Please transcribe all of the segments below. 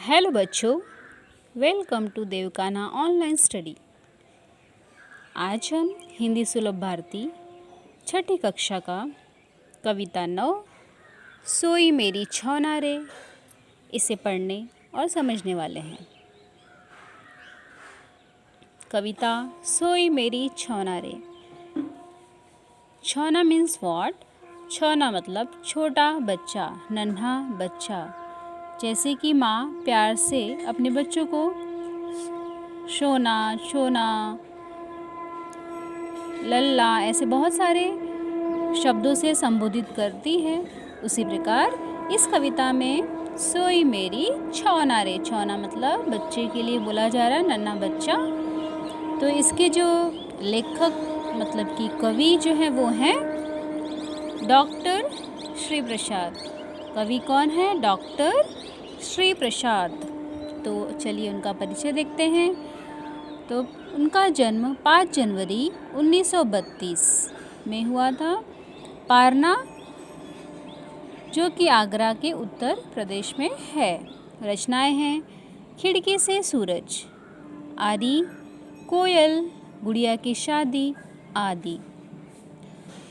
Hello बच्चों, welcome to देवकाना online study. आज हम हिंदी सुलभ भारती छठी कक्षा का कविता 9 सोई मेरी छौना रे इसे पढ़ने और समझने वाले हैं। कविता सोई मेरी छौना रे। छौना मीन्स व्हाट? छौना मतलब छोटा बच्चा, नन्हा बच्चा। जैसे कि माँ प्यार से अपने बच्चों को सोना, छोना, लल्ला ऐसे बहुत सारे शब्दों से संबोधित करती है, उसी प्रकार इस कविता में सोई मेरी छौना रे। छौना मतलब बच्चे के लिए बोला जा रहा है, नन्हा बच्चा। तो इसके जो लेखक मतलब कि कवि जो है वो हैं डॉक्टर श्री प्रसाद। कवि कौन है? डॉक्टर श्री प्रसाद। तो चलिए उनका परिचय देखते हैं। तो उनका जन्म 5 जनवरी 1932 में हुआ था, पारना जो कि आगरा के उत्तर प्रदेश में है। रचनाएं हैं खिड़की से सूरज, आदि, कोयल, गुड़िया की शादी आदि।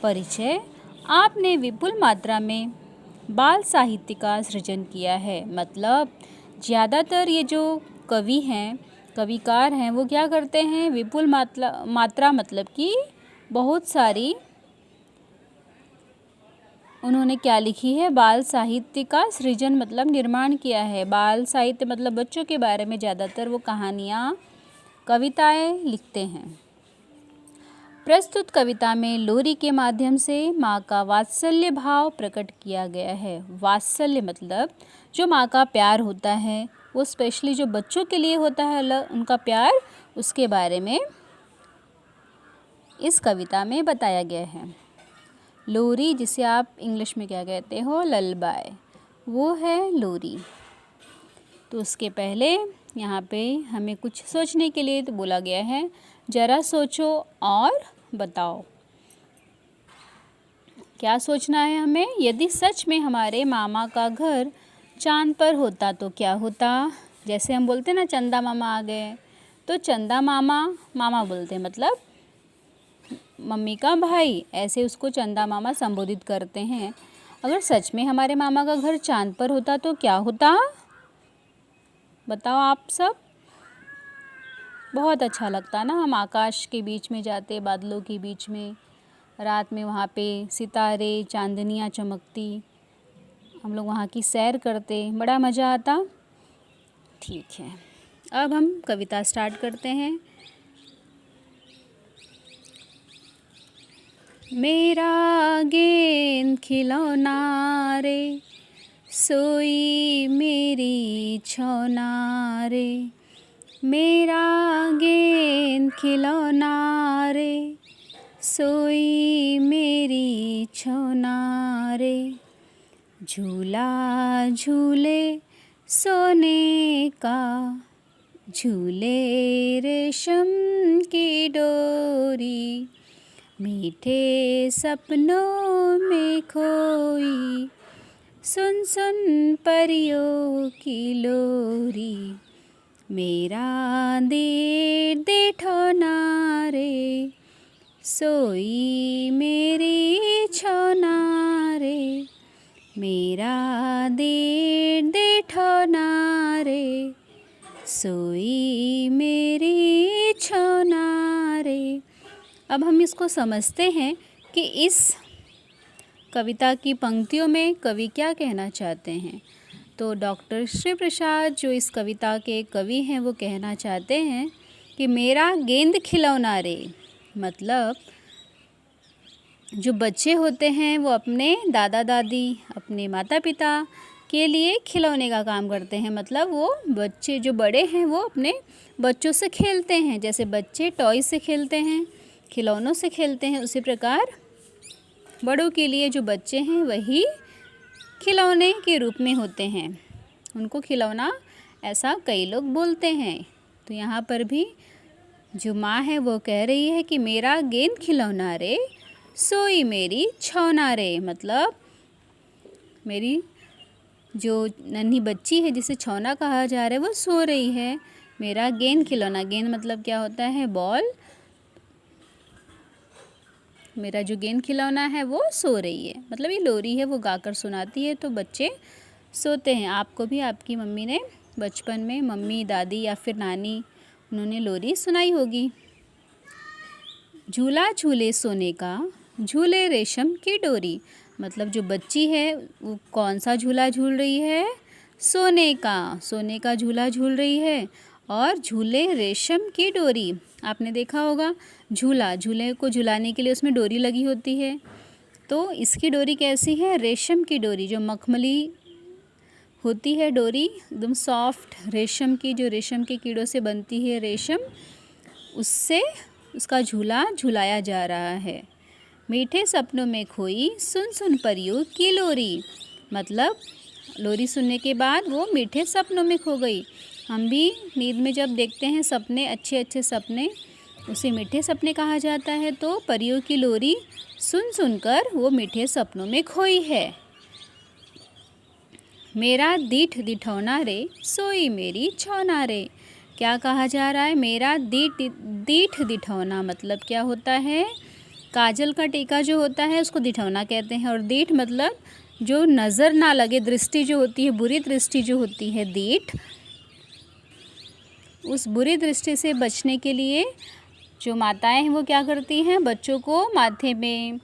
परिचय: आपने विपुल मात्रा में बाल साहित्य का सृजन किया है। मतलब ज़्यादातर ये जो कवि हैं, कविकार हैं, वो क्या करते हैं? विपुल मात्रा मतलब कि बहुत सारी उन्होंने क्या लिखी है? बाल साहित्य का सृजन मतलब निर्माण किया है। बाल साहित्य मतलब बच्चों के बारे में ज़्यादातर वो कहानियाँ, कविताएं लिखते हैं। प्रस्तुत कविता में लोरी के माध्यम से माँ का वात्सल्य भाव प्रकट किया गया है। वात्सल्य मतलब जो माँ का प्यार होता है, वो स्पेशली जो बच्चों के लिए होता है उनका प्यार, उसके बारे में इस कविता में बताया गया है। लोरी, जिसे आप इंग्लिश में क्या कहते हो? ललबाय, वो है लोरी। तो उसके पहले यहाँ पे हमें कुछ सोचने के लिए तो बोला गया है, जरा सोचो और बताओ। क्या सोचना है हमें? यदि सच में हमारे मामा का घर चांद पर होता तो क्या होता? जैसे हम बोलते ना चंदा मामा आ गए, तो चंदा मामा, मामा बोलते मतलब मम्मी का भाई, ऐसे उसको चंदा मामा संबोधित करते हैं। अगर सच में हमारे मामा का घर चांद पर होता तो क्या होता? बताओ आप सब। बहुत अच्छा लगता ना, हम आकाश के बीच में जाते, बादलों के बीच में, रात में वहाँ पे सितारे, चांदनियाँ चमकती, हम लोग वहाँ की सैर करते, बड़ा मज़ा आता। ठीक है, अब हम कविता स्टार्ट करते हैं। मेरा गेंद खिलौना रे, सोई मेरी छौना रे। मेरा गेंद खिलौना रे, सोई मेरी छौना रे। झूला झूले सोने का, झूले रेशम की डोरी। मीठे सपनों में खोई, सुन सुन परियों की लोरी। मेरा दे दे ठौना रे, सोई मेरी छौना रे। मेरा दे दे ठौना रे, सोई मेरी छौना रे। अब हम इसको समझते हैं कि इस कविता की पंक्तियों में कवि क्या कहना चाहते हैं। तो डॉक्टर श्री प्रसाद जो इस कविता के कवि हैं, वो कहना चाहते हैं कि मेरा गेंद खिलौना रे, मतलब जो बच्चे होते हैं वो अपने दादा दादी, अपने माता पिता के लिए खिलौने का काम करते हैं। मतलब वो बच्चे जो बड़े हैं वो अपने बच्चों से खेलते हैं। जैसे बच्चे टॉय से खेलते हैं, खिलौनों से खेलते हैं, उसी प्रकार बड़ों के लिए जो बच्चे हैं वही खिलौने के रूप में होते हैं। उनको खिलौना ऐसा कई लोग बोलते हैं। तो यहाँ पर भी जो माँ है वो कह रही है कि मेरा गेंद खिलौना रे, सोई मेरी छौना रे। मतलब मेरी जो नन्ही बच्ची है जिसे छौना कहा जा रहा है वो सो रही है। मेरा गेंद खिलौना, गेंद मतलब क्या होता है? बॉल। मेरा जो गेंद खिलौना है वो सो रही है, मतलब ये लोरी है, वो गाकर सुनाती है तो बच्चे सोते हैं। आपको भी आपकी मम्मी ने बचपन में, मम्मी, दादी या फिर नानी, उन्होंने लोरी सुनाई होगी। झूला झूले सोने का, झूले रेशम की डोरी। मतलब जो बच्ची है वो कौन सा झूला झूल रही है? सोने का, सोने का झूला झूल रही है। और झूले रेशम की डोरी। आपने देखा होगा झूला, झूले को झुलाने के लिए उसमें डोरी लगी होती है। तो इसकी डोरी कैसी है? रेशम की डोरी, जो मखमली होती है डोरी, एकदम सॉफ्ट रेशम की, जो रेशम के कीड़ों से बनती है रेशम, उससे उसका झूला झुलाया जा रहा है। मीठे सपनों में खोई, सुन सुन परियों की लोरी। मतलब लोरी सुनने के बाद वो मीठे सपनों में खो गई। हम भी नींद में जब देखते हैं सपने, अच्छे अच्छे सपने, उसे मीठे सपने कहा जाता है। तो परियों की लोरी सुन सुनकर वो मीठे सपनों में खोई है। मेरा दीठ दिठौना रे, सोई मेरी छौना रे। क्या कहा जा रहा है? मेरा दीठ दिठौना मतलब क्या होता है? काजल का टीका जो होता है उसको दिठौना कहते हैं। और दीठ मतलब जो नज़र ना लगे, दृष्टि जो होती है, बुरी दृष्टि जो होती है, दीठ। उस बुरी दृष्टि से बचने के लिए जो माताएं हैं वो क्या करती हैं? बच्चों को माथे में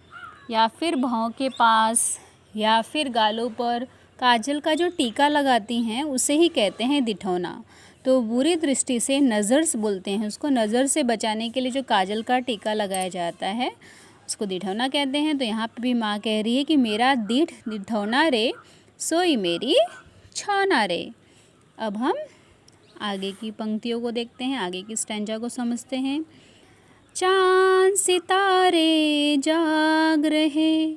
या फिर भौं के पास या फिर गालों पर काजल का जो टीका लगाती हैं उसे ही कहते हैं दिठौना। तो बुरी दृष्टि से, नज़र से बोलते हैं उसको, नज़र से बचाने के लिए जो काजल का टीका लगाया जाता है उसको दिठौना कहते हैं। तो यहाँ पे भी माँ कह रही है कि मेरा दीठ दिठौना रे, सोई मेरी छौना रे। अब हम आगे की पंक्तियों को देखते हैं, आगे की स्टैंजा को समझते हैं। चाँद सितारे जाग रहे,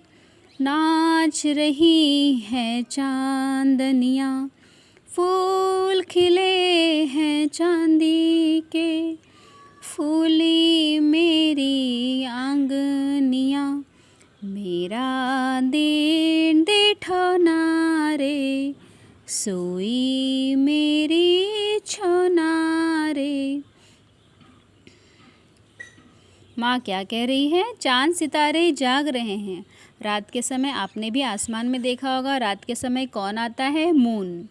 नाच रही है चांदनियाँ, फूल खिले हैं चांदी के, फूली मेरी आंगनियाँ। मेरा दिन दिठौना रे, सोई मेरी छौना रे। माँ क्या कह रही है? चाँद सितारे जाग रहे हैं। रात के समय आपने भी आसमान में देखा होगा, रात के समय कौन आता है? मून।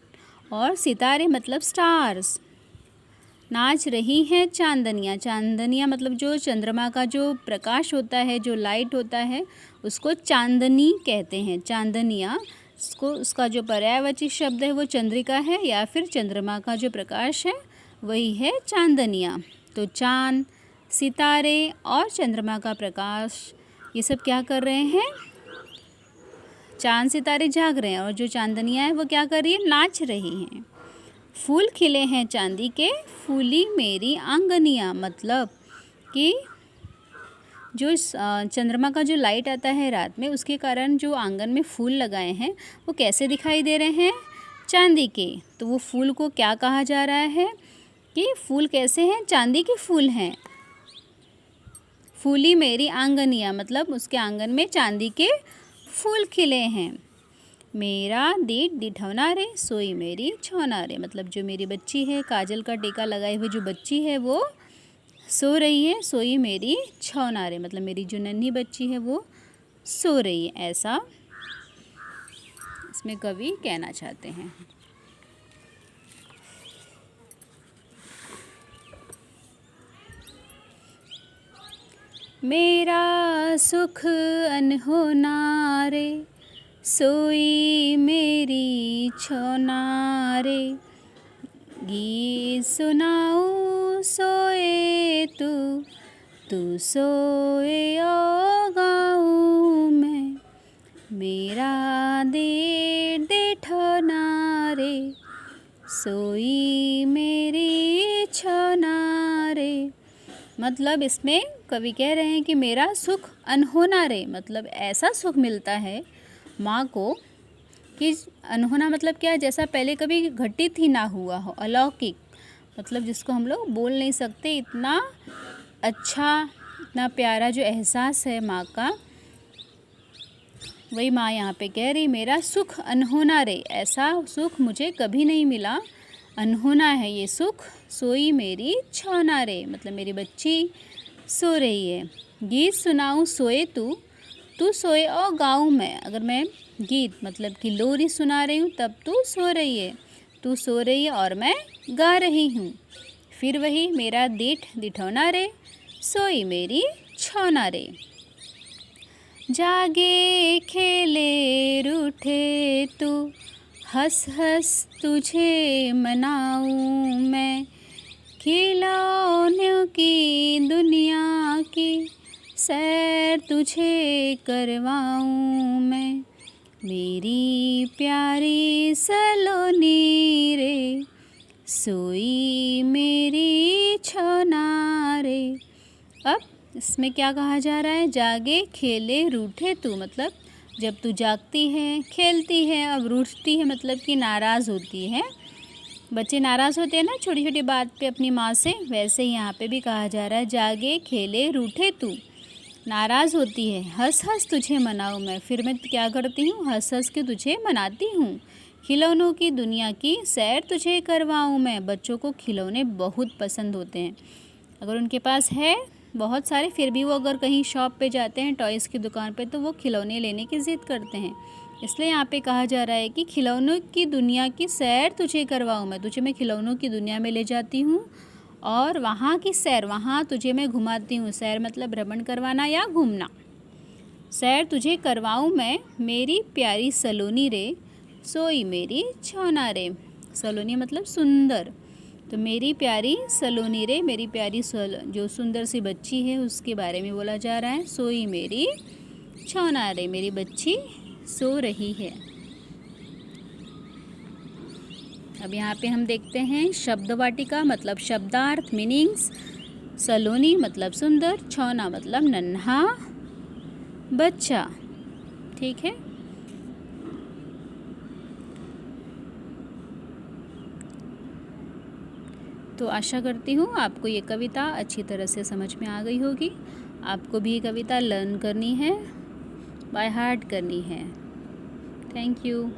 और सितारे मतलब स्टार्स। नाच रही हैं चांदनियाँ, चांदनियाँ मतलब जो चंद्रमा का जो प्रकाश होता है, जो लाइट होता है, उसको चांदनी कहते हैं। चांदनियाँ, उसको, उसका जो पर्यायवाची शब्द है वो चंद्रिका है, या फिर चंद्रमा का जो प्रकाश है वही है चांदनियाँ। तो चाँद, सितारे और चंद्रमा का प्रकाश, ये सब क्या कर रहे हैं? चाँद सितारे जाग रहे हैं और जो चांदनियाँ हैं वो क्या कर रही है? नाच रही हैं। फूल खिले हैं चांदी के, फूली मेरी आंगनियाँ। मतलब कि जो चंद्रमा का जो लाइट आता है रात में, उसके कारण जो आंगन में फूल लगाए हैं वो कैसे दिखाई दे रहे हैं? चांदी के। तो वो फूल को क्या कहा जा रहा है कि फूल कैसे हैं? चांदी के फूल हैं। फूली मेरी आंगनियाँ मतलब उसके आंगन में चांदी के फूल खिले हैं। मेरा दीठ दिठौना रे, सोई मेरी छौना रे। मतलब जो मेरी बच्ची है, काजल का टीका लगाए हुए जो बच्ची है वो सो रही है, सोई मेरी छौना रे। मतलब मेरी जो नन्ही बच्ची है वो सो रही है, ऐसा इसमें कवि कहना चाहते हैं। मेरा सुख अनहोना रे, सोई मेरी छौना रे। गीत सुनाऊं सोए तू सोए ओ गाऊं मैं। मेरा दिठौना रे, सोई मेरी छौना रे। मतलब इसमें कवि कह रहे हैं कि मेरा सुख अनहोना रे, मतलब ऐसा सुख मिलता है माँ को कि अनहोना मतलब क्या है? जैसा पहले कभी घटित ही ना हुआ हो, अलौकिक, मतलब जिसको हम लोग बोल नहीं सकते। इतना अच्छा, इतना प्यारा जो एहसास है माँ का, वही माँ यहाँ पे कह रही, मेरा सुख अनहोना रे, ऐसा सुख मुझे कभी नहीं मिला, अनहोना है ये सुख। सोई मेरी छौना रे, मतलब मेरी बच्ची सो रही है। गीत सुनाऊँ सोए तू सोए और गाऊँ मैं। अगर मैं गीत मतलब कि लोरी सुना रही हूँ तब तू सो रही है, तू सो रही है और मैं गा रही हूँ। फिर वही मेरा दीठ दिठौना रे, सोई मेरी छौना रे। जागे खेले रूठे तू, हंस हंस तुझे मनाऊं मैं, खिलौनों की दुनिया की सैर तुझे करवाऊं मैं। मेरी प्यारी सलोनी रे, सोई मेरी छौना रे। अब इसमें क्या कहा जा रहा है, जागे खेले रूठे तू, मतलब जब तू जागती है, खेलती है, अब रूठती है मतलब कि नाराज़ होती है। बच्चे नाराज़ होते हैं ना छोटी छोटी बात पे अपनी माँ से, वैसे ही यहाँ पे भी कहा जा रहा है, जागे खेले रूठे तू, नाराज़ होती है, हंस हंस तुझे मनाऊँ मैं। फिर मैं क्या करती हूँ, हंस हंस के तुझे मनाती हूँ। खिलौनों की दुनिया की सैर तुझे करवाऊँ मैं। बच्चों को खिलौने बहुत पसंद होते हैं, अगर उनके पास है बहुत सारे, फिर भी वो अगर कहीं शॉप पे जाते हैं, टॉयज़ की दुकान पे, तो वो खिलौने लेने की ज़िद करते हैं। इसलिए यहाँ पे कहा जा रहा है कि खिलौनों की दुनिया की सैर तुझे करवाऊँ मैं, तुझे मैं खिलौनों की दुनिया में ले जाती हूँ और वहाँ की सैर, वहाँ तुझे मैं घुमाती हूँ। सैर मतलब भ्रमण करवाना या घूमना। सैर तुझे करवाऊँ मैं, मेरी प्यारी सलोनी रे, सोई मेरी छौना रे। सलोनी मतलब सुंदर, तो मेरी प्यारी सलोनी रे, मेरी प्यारी जो सुंदर सी बच्ची है उसके बारे में बोला जा रहा है। सोई मेरी छौना रे, मेरी बच्ची सो रही है। अब यहाँ पे हम देखते हैं शब्द वाटिका मतलब शब्दार्थ, मीनिंग्स। सलोनी मतलब सुंदर, छौना मतलब नन्हा बच्चा। ठीक है, तो आशा करती हूँ आपको ये कविता अच्छी तरह से समझ में आ गई होगी। आपको भी ये कविता लर्न करनी है, बाय हार्ट करनी है। Thank you.